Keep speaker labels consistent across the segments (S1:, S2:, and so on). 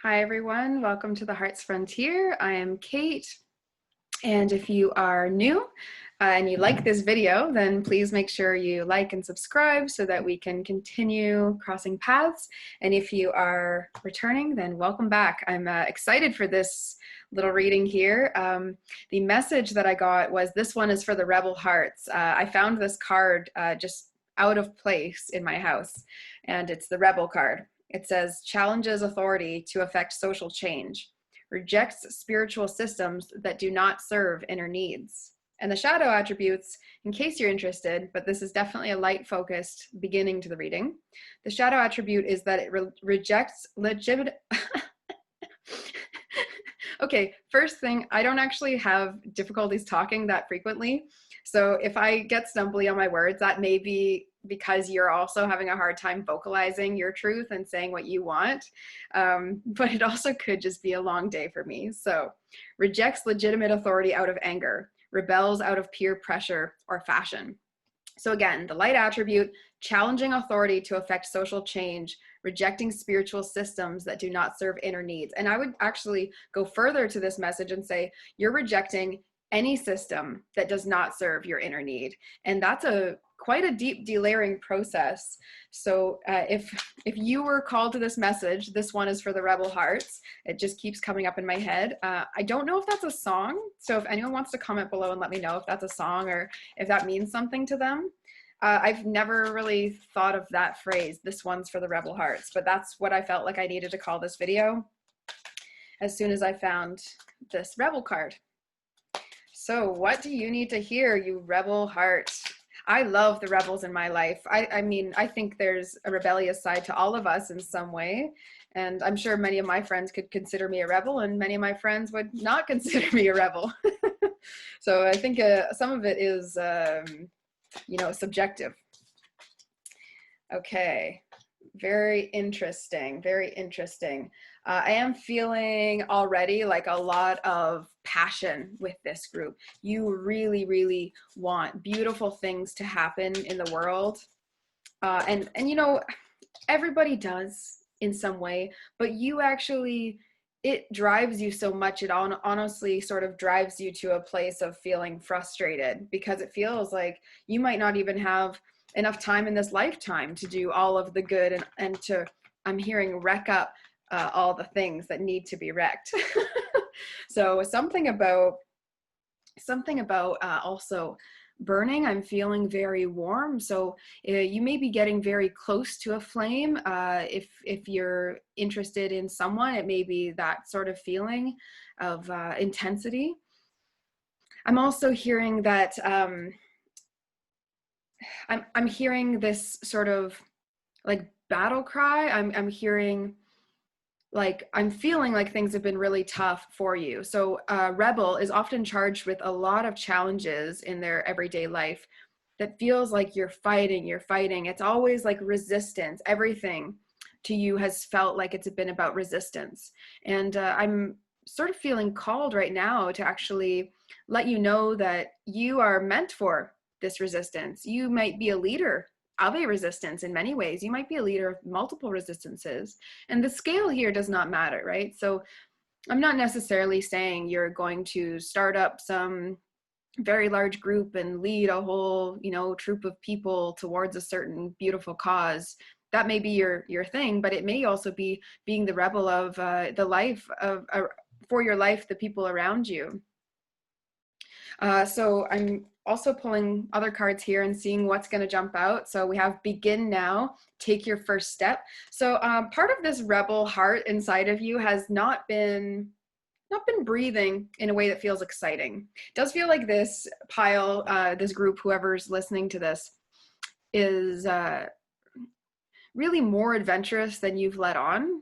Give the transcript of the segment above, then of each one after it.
S1: Hi everyone, welcome to the Heart's Frontier. I am Kate, and if you are new and you like this video, then please make sure you like and subscribe so that we can continue crossing paths. And if you are returning, then welcome back. I'm excited for this little reading here. The message that I got was, this one is for the rebel hearts. I found this card just out of place in my house, and it's the rebel card. It says, challenges authority to affect social change, rejects spiritual systems that do not serve inner needs. And the shadow attributes, in case you're interested, but this is definitely a light-focused beginning to the reading. The shadow attribute is that it rejects legitimate... Okay, first thing, I don't actually have difficulties talking that frequently. So if I get stumbly on my words, that may be because you're also having a hard time vocalizing your truth and saying what you want. But it also could just be a long day for me. So rejects legitimate authority out of anger, rebels out of peer pressure or fashion. So again, the light attribute, challenging authority to affect social change, rejecting spiritual systems that do not serve inner needs. And I would actually go further to this message and say, you're rejecting any system that does not serve your inner need. And that's quite a deep delayering process. So if you were called to this message, this one is for the rebel hearts. It just keeps coming up in my head. I don't know if that's a song. So if anyone wants to comment below and let me know if that's a song or if that means something to them. I've never really thought of that phrase, this one's for the rebel hearts, but that's what I felt like I needed to call this video as soon as I found this rebel card. So what do you need to hear, you rebel heart? I love the rebels in my life. I mean, I think there's a rebellious side to all of us in some way. And I'm sure many of my friends could consider me a rebel, and many of my friends would not consider me a rebel. So I think some of it is, subjective. Okay, very interesting, very interesting. I am feeling already like a lot of passion with this group. You really, really want beautiful things to happen in the world. And everybody does in some way, but you actually, it drives you so much. It honestly sort of drives you to a place of feeling frustrated, because it feels like you might not even have enough time in this lifetime to do all of the good and to, I'm hearing, wreck up all the things that need to be wrecked. So something about also burning. I'm feeling very warm. So you may be getting very close to a flame. If you're interested in someone, it may be that sort of feeling of intensity. I'm also hearing that I'm hearing this sort of like battle cry. I'm hearing like, I'm feeling like things have been really tough for you. So rebel is often charged with a lot of challenges in their everyday life that feels like you're fighting. It's always like resistance. Everything to you has felt like it's been about resistance. And I'm sort of feeling called right now to actually let you know that you are meant for this resistance. You might be a leader of a resistance in many ways. You might be a leader of multiple resistances, and the scale here does not matter, right? So I'm not necessarily saying you're going to start up some very large group and lead a whole, troop of people towards a certain beautiful cause. That may be your thing, but it may also be being the rebel of the life of for your life, the people around you. So I'm also pulling other cards here and seeing what's going to jump out. So we have begin now, take your first step. So part of this rebel heart inside of you has not been breathing in a way that feels exciting. It does feel like this pile, this group, whoever's listening to this, is really more adventurous than you've let on,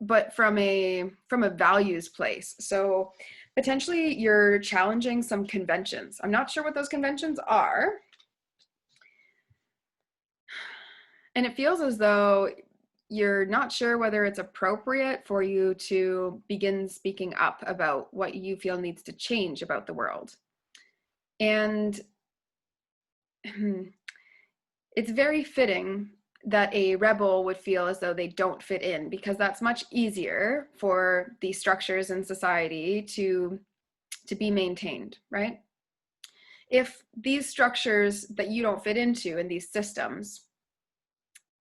S1: but from a values place. So potentially you're challenging some conventions. I'm not sure what those conventions are. And it feels as though you're not sure whether it's appropriate for you to begin speaking up about what you feel needs to change about the world. And it's very fitting that a rebel would feel as though they don't fit in, because that's much easier for the structures in society to be maintained, right? If these structures that you don't fit into in these systems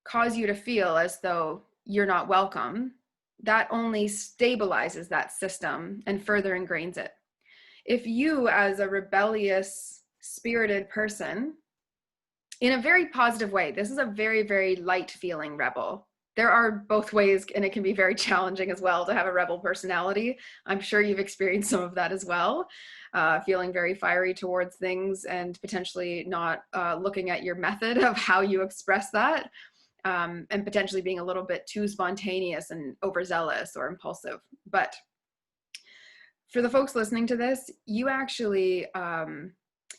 S1: cause you to feel as though you're not welcome, that only stabilizes that system and further ingrains it. If you, as a rebellious, spirited person, in a very positive way, this is a very, very light feeling rebel. There are both ways, and it can be very challenging as well to have a rebel personality. I'm sure you've experienced some of that as well, feeling very fiery towards things and potentially not looking at your method of how you express that, and potentially being a little bit too spontaneous and overzealous or impulsive. But for the folks listening to this, you actually,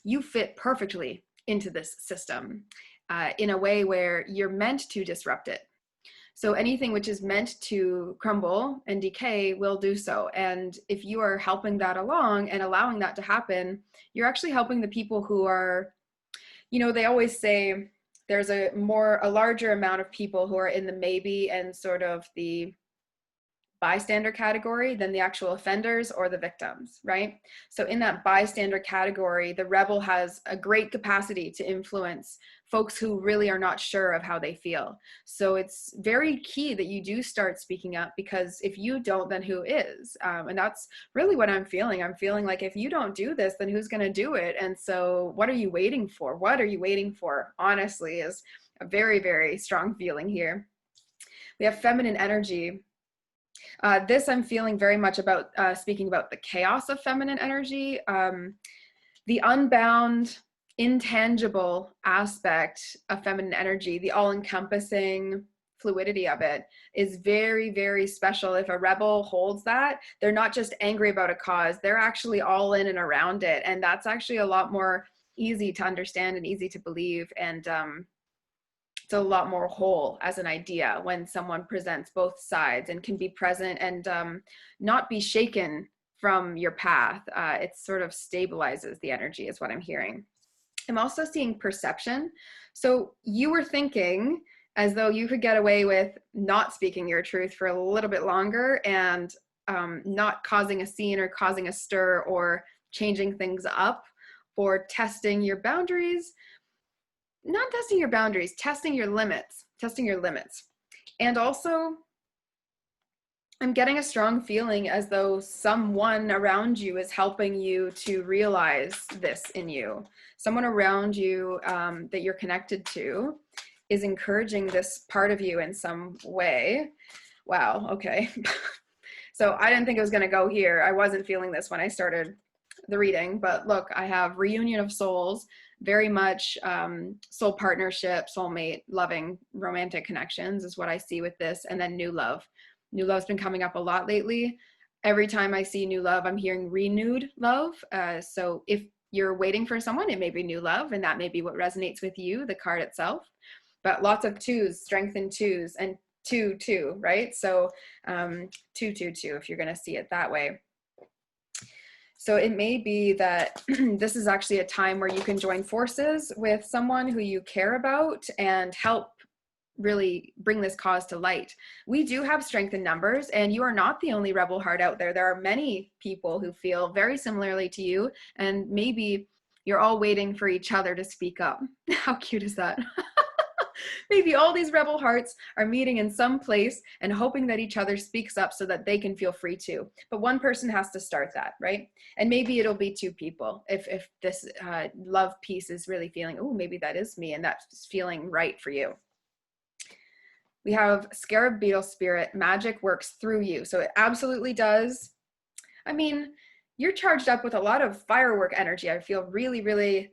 S1: you fit perfectly into this system in a way where you're meant to disrupt it. So anything which is meant to crumble and decay will do so. And if you are helping that along and allowing that to happen, you're actually helping the people who are, you know, they always say there's a larger amount of people who are in the maybe and sort of the bystander category than the actual offenders or the victims, right? So in that bystander category, the rebel has a great capacity to influence folks who really are not sure of how they feel. So it's very key that you do start speaking up, because if you don't, then who is? And that's really what I'm feeling. I'm feeling like if you don't do this, then who's going to do it? And so what are you waiting for? What are you waiting for? Honestly, is a very, very strong feeling here. We have feminine energy. This I'm feeling very much about speaking about the chaos of feminine energy, the unbound, intangible aspect of feminine energy, the all-encompassing fluidity of it is very, very special. If a rebel holds that, they're not just angry about a cause, they're actually all in and around it. And that's actually a lot more easy to understand and easy to believe. And it's a lot more whole as an idea when someone presents both sides and can be present and not be shaken from your path. It sort of stabilizes the energy is what I'm hearing. I'm also seeing perception. So you were thinking as though you could get away with not speaking your truth for a little bit longer and not causing a scene or causing a stir or changing things up or testing your boundaries. Not testing your boundaries, testing your limits. And also, I'm getting a strong feeling as though someone around you is helping you to realize this in you. Someone around you that you're connected to is encouraging this part of you in some way. Wow, okay. So I didn't think it was going to go here. I wasn't feeling this when I started the reading, but look, I have reunion of souls, very much soul partnership, soulmate, loving, romantic connections is what I see with this. And then new love. New love's been coming up a lot lately. Every time I see new love, I'm hearing renewed love. So if you're waiting for someone, it may be new love, and that may be what resonates with you, the card itself. But lots of twos, strength in twos, and two, right? So 222, if you're going to see it that way. So it may be that this is actually a time where you can join forces with someone who you care about and help really bring this cause to light. We do have strength in numbers, and you are not the only rebel heart out there. There are many people who feel very similarly to you, and maybe you're all waiting for each other to speak up. How cute is that? Maybe all these rebel hearts are meeting in some place and hoping that each other speaks up so that they can feel free to. But one person has to start that, right? And maybe it'll be two people. If this love piece is really feeling, oh, maybe that is me, and that's feeling right for you. We have Scarab Beetle Spirit. Magic works through you. So it absolutely does. I mean, you're charged up with a lot of firework energy. I feel really, really,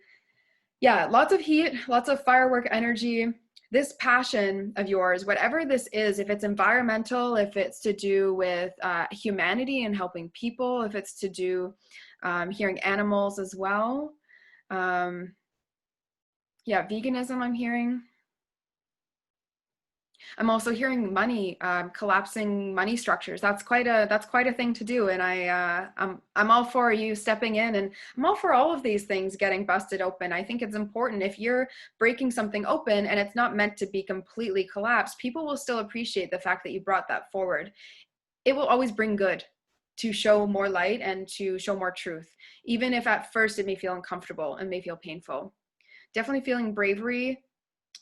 S1: yeah, lots of heat, lots of firework energy. This passion of yours, whatever this is, if it's environmental, if it's to do with humanity and helping people, if it's to do hearing animals as well. Yeah, veganism I'm hearing. I'm also hearing money, collapsing money structures. That's quite a thing to do, and I'm all for you stepping in, and I'm all for all of these things getting busted open. I think it's important if you're breaking something open and it's not meant to be completely collapsed, people will still appreciate the fact that you brought that forward. It will always bring good to show more light and to show more truth, even if at first it may feel uncomfortable and may feel painful. Definitely feeling bravery,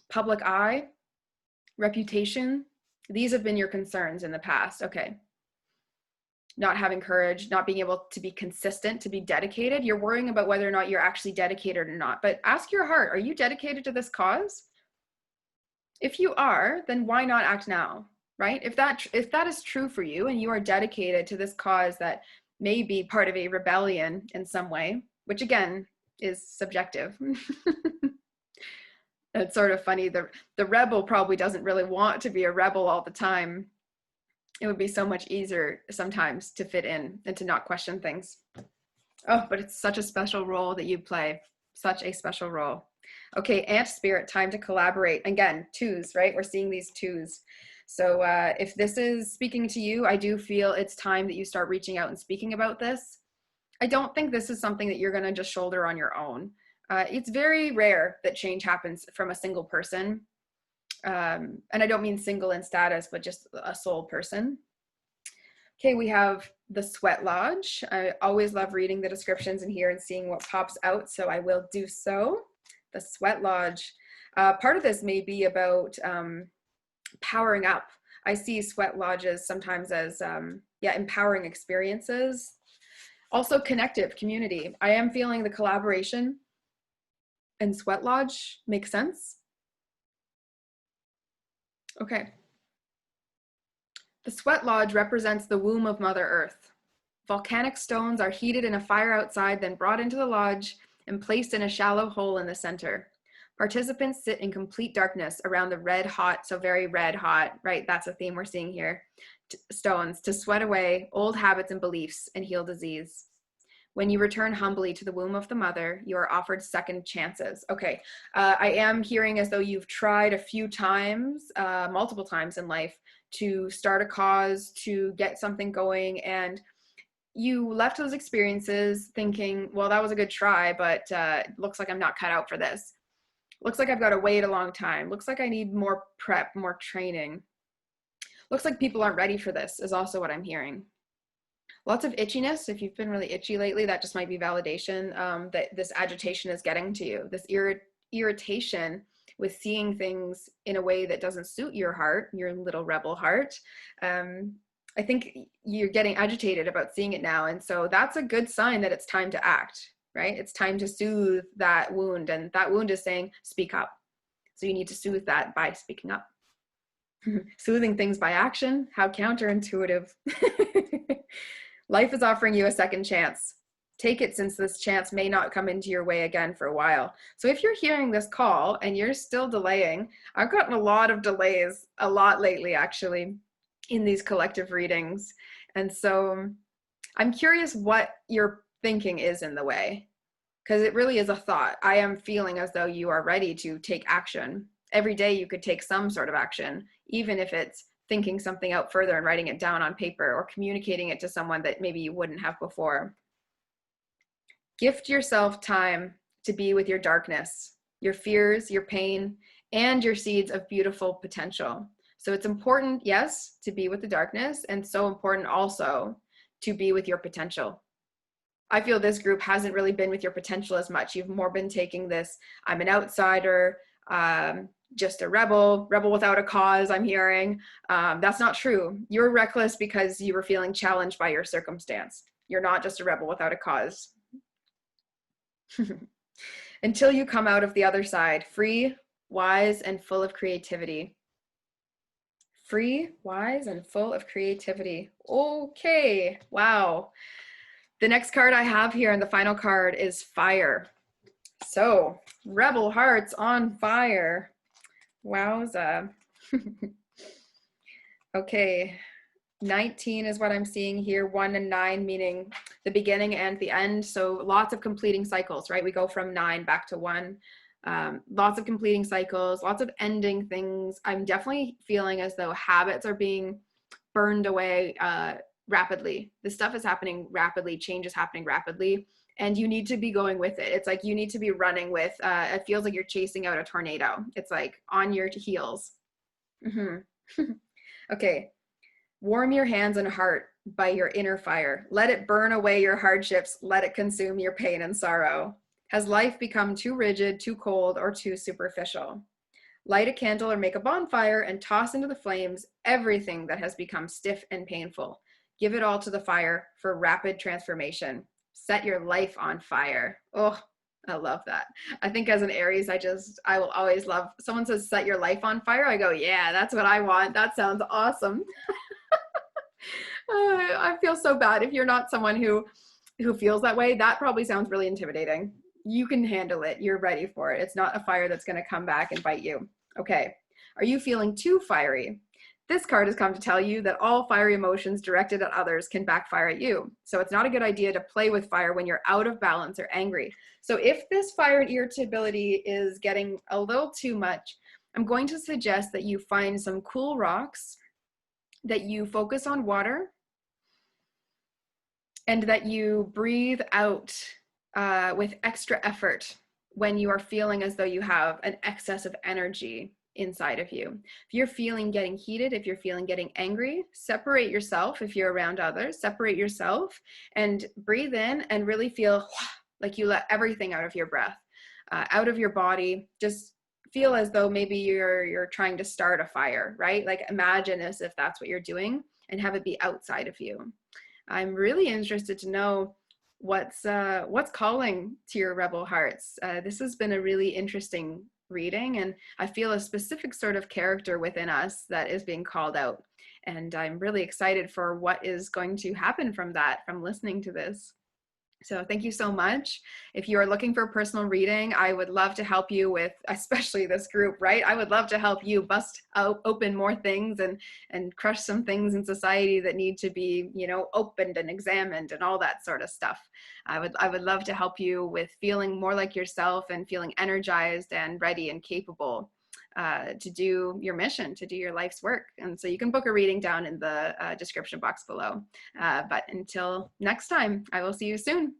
S1: public eye, reputation. These have been your concerns in the past. Okay. Not having courage, not being able to be consistent, to be dedicated. You're worrying about whether or not you're actually dedicated or not. But ask your heart, are you dedicated to this cause? If you are, then why not act now, right? If that is true for you and you are dedicated to this cause that may be part of a rebellion in some way, which again is subjective. It's sort of funny. The rebel probably doesn't really want to be a rebel all the time. It would be so much easier sometimes to fit in and to not question things. Oh, but it's such a special role that you play. Such a special role. Okay, ant spirit, time to collaborate. Again, twos, right? We're seeing these twos. So if this is speaking to you, I do feel it's time that you start reaching out and speaking about this. I don't think this is something that you're going to just shoulder on your own. It's very rare that change happens from a single person. And I don't mean single in status, but just a sole person. Okay, we have the Sweat Lodge. I always love reading the descriptions in here and seeing what pops out, so I will do so. The Sweat Lodge. Part of this may be about powering up. I see sweat lodges sometimes as empowering experiences. Also connective community. I am feeling the collaboration and sweat lodge makes sense. Okay. The sweat lodge represents the womb of Mother Earth. Volcanic stones are heated in a fire outside, then brought into the lodge and placed in a shallow hole in the center. Participants sit in complete darkness around the red hot, so very red hot, right? That's a theme we're seeing here. Stones to sweat away old habits and beliefs and heal disease. When you return humbly to the womb of the mother, you are offered second chances. Okay, I am hearing as though you've tried a few times, multiple times in life, to start a cause, to get something going, and you left those experiences thinking, well, that was a good try, but looks like I'm not cut out for this. Looks like I've got to wait a long time. Looks like I need more prep, more training. Looks like people aren't ready for this is also what I'm hearing. Lots of itchiness. If you've been really itchy lately, that just might be validation that this agitation is getting to you. This irritation with seeing things in a way that doesn't suit your heart, your little rebel heart. I think you're getting agitated about seeing it now. And so that's a good sign that it's time to act, right? It's time to soothe that wound. And that wound is saying, speak up. So you need to soothe that by speaking up. Soothing things by action. How counterintuitive. Life is offering you a second chance. Take it, since this chance may not come into your way again for a while. So if you're hearing this call and you're still delaying, I've gotten a lot of delays, a lot lately actually, in these collective readings. And so I'm curious what your thinking is in the way, because it really is a thought. I am feeling as though you are ready to take action. Every day you could take some sort of action, even if it's thinking something out further and writing it down on paper or communicating it to someone that maybe you wouldn't have before. Gift yourself time to be with your darkness, your fears, your pain, and your seeds of beautiful potential. So it's important, yes, to be with the darkness, and so important also to be with your potential. I feel this group hasn't really been with your potential as much. You've more been taking this, I'm an outsider, just a rebel without a cause, I'm hearing. That's not true. You're reckless because you were feeling challenged by your circumstance. You're not just a rebel without a cause. Until you come out of the other side, free, wise, and full of creativity. Free, wise, and full of creativity. Okay, wow. The next card I have here, and the final card, is fire. So, rebel hearts on fire. Wowza. Okay, 19 is what I'm seeing here. 1 and 9 meaning the beginning and the end. So lots of completing cycles, right? We go from 9 back to 1. Lots of completing cycles, lots of ending things. I'm definitely feeling as though habits are being burned away rapidly. This stuff is happening rapidly, change is happening rapidly, and you need to be going with it. It's like you need to be running with, it feels like you're chasing out a tornado. It's like on your heels. Mm-hmm. Okay. Warm your hands and heart by your inner fire. Let it burn away your hardships. Let it consume your pain and sorrow. Has life become too rigid, too cold, or too superficial? Light a candle or make a bonfire and toss into the flames everything that has become stiff and painful. Give it all to the fire for rapid transformation. Set your life on fire. Oh, I love that. I think as an Aries, I will always love, someone says set your life on fire. I go, yeah, that's what I want. That sounds awesome. I feel so bad if you're not someone who feels that way. That probably sounds really intimidating. You can handle it. You're ready for it. It's not a fire that's going to come back and bite you. Okay. Are you feeling too fiery? This card has come to tell you that all fiery emotions directed at others can backfire at you. So it's not a good idea to play with fire when you're out of balance or angry. So if this fire and irritability is getting a little too much, I'm going to suggest that you find some cool rocks, that you focus on water, and that you breathe out with extra effort when you are feeling as though you have an excess of energy inside of you. If you're feeling getting heated, if you're feeling getting angry, separate yourself. If you're around others, separate yourself and breathe in and really feel like you let everything out of your breath, out of your body. Just feel as though maybe you're trying to start a fire, right? Like imagine as if that's what you're doing and have it be outside of you. I'm really interested to know what's calling to your rebel hearts. This has been a really interesting reading, and I feel a specific sort of character within us that is being called out. And I'm really excited for what is going to happen from that, from listening to this. So thank you so much. If you are looking for personal reading, I would love to help you with, especially this group, right? I would love to help you bust open more things and crush some things in society that need to be, opened and examined and all that sort of stuff. I would love to help you with feeling more like yourself and feeling energized and ready and capable to do your mission, to do your life's work. And so you can book a reading down in the description box below. But until next time, I will see you soon.